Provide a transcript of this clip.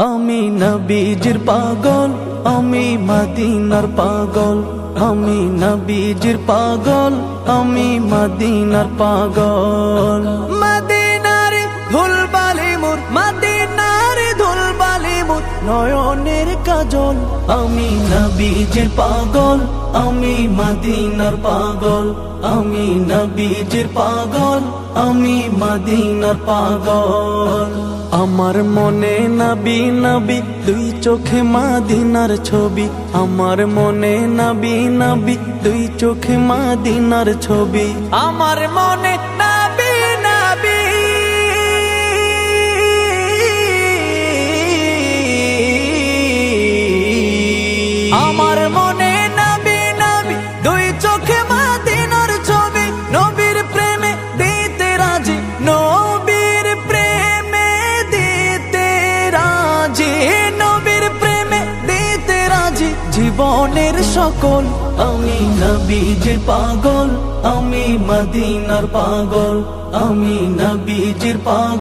আমি নবীজির পাগল, আমি মদিনার পাগল। আমি নবীজির পাগল, আমি মদিনার পাগল। মদিনার ধুলবালি মোর, মদিনার ধুলবালি মোর নয়নের কাজল। আমি নবীজির পাগল, আমি মদিনার পাগল। আমি নবীজির পাগল, আমি মদিনার পাগল। আমার মনে নবী নবী, দুই চোখে মদিনার ছবি। আমার মনে নবী নবী, দুই চোখে মদিনার ছবি। আমার মনে নবী নবী, আমার মনে নবী নবী, দুই চোখে মদিনার ছবি। নবীর প্রেমে দিতে রাজি, নবীর প্রেমে দিতে রাজি, নবীর প্রেমে দিতে রাজি জীবনের সকল। আমি নবীজির পাগল, আমি মদিনার পাগল। আমি নবীজির পাগল।